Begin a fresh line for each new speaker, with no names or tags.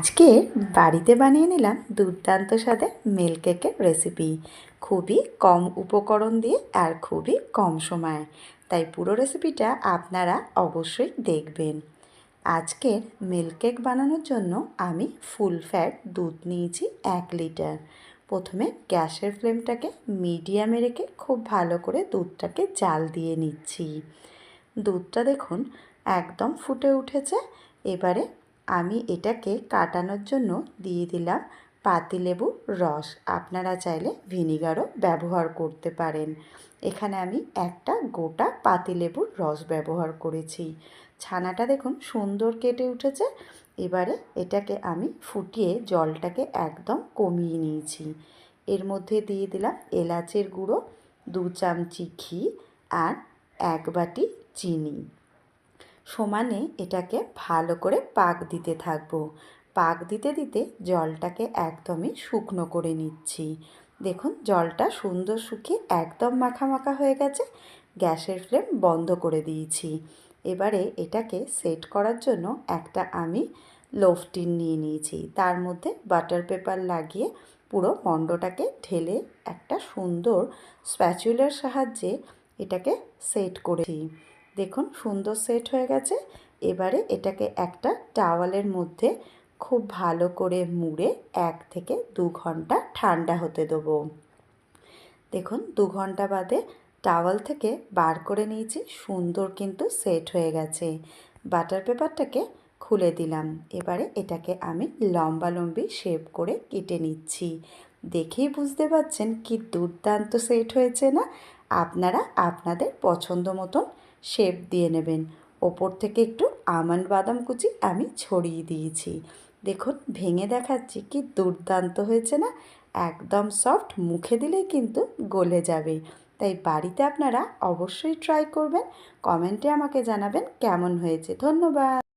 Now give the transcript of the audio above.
আজকে বাড়িতে বানিয়ে নিলাম দুর্দান্ত স্বাদে মিল্ক কেকের রেসিপি। খুবই কম উপকরণ দিয়ে আর খুবই কম সময়ে, তাই পুরো রেসিপিটা আপনারা অবশ্যই দেখবেন। আজকের মিল্ক কেক বানানোর জন্য আমি ফুল ফ্যাট দুধ নিয়েছি 1 লিটার। প্রথমে গ্যাসের ফ্লেমটাকে মিডিয়ামে রেখে খুব ভালো করে দুধটাকে জাল দিয়ে নিচ্ছি। দুধটা দেখুন একদম ফুটে উঠেছে। এবারে আমি এটাকে কাটানোর জন্য দিয়ে দিলাম পাতিলেবুর রস। আপনারা চাইলে ভিনিগারও ব্যবহার করতে পারেন। এখানে আমি একটা গোটা পাতিলেবুর রস ব্যবহার করেছি। ছানাটা দেখুন সুন্দর কেটে উঠেছে। এবারে এটাকে আমি ফুটিয়ে জলটাকে একদম কমিয়ে নিয়েছি। এর মধ্যে দিয়ে দিলাম এলাচের গুঁড়ো, 2 চামচি ঘি আর 1 বাটি চিনি। সমানে এটাকে ভালো করে পাক দিতে থাকবো। পাক দিতে দিতে জলটাকে একদমই শুকনো করে নিচ্ছি। দেখুন জলটা সুন্দর শুকিয়ে একদম মাখা মাখা হয়ে গেছে। গ্যাসের ফ্লেম বন্ধ করে দিয়েছি। এবারে এটাকে সেট করার জন্য একটা আমি লোফ টিন নিয়ে নিয়েছি। তার মধ্যে বাটার পেপার লাগিয়ে পুরো মণ্ডটাকে ঢেলে একটা সুন্দর স্প্যাচুলার সাহায্যে এটাকে সেট করেছি। দেখুন সুন্দর সেট হয়ে গেছে। এবারে এটাকে একটা টাওয়ালের মধ্যে খুব ভালো করে মুড়ে 1 থেকে 2 ঘন্টা ঠান্ডা হতে দেবো। দেখুন 2 ঘন্টা বাদে টাওয়াল থেকে বার করে নিয়েছি। সুন্দর কিন্তু সেট হয়ে গেছে। বাটার পেপারটাকে খুলে দিলাম। এবারে এটাকে আমি লম্বালম্বি শেপ করে কেটে নিচ্ছি। দেখেই বুঝতে পারছেন কি দুর্দান্ত সেট হয়েছে না? আপনারা আপনাদের পছন্দ মতন শেপ দিয়ে নেবেন। ওপর থেকে একটু আমন্ড বাদাম কুচি আমি ছড়িয়ে দিয়েছি। দেখুন ভেঙে দেখাচ্ছি কি দুর্দান্ত হয়েছে না? একদম সফট, মুখে দিলেই কিন্তু গলে যাবে। তাই বাড়িতে আপনারা অবশ্যই ট্রাই করবেন। কমেন্টে আমাকে জানাবেন কেমন হয়েছে। ধন্যবাদ।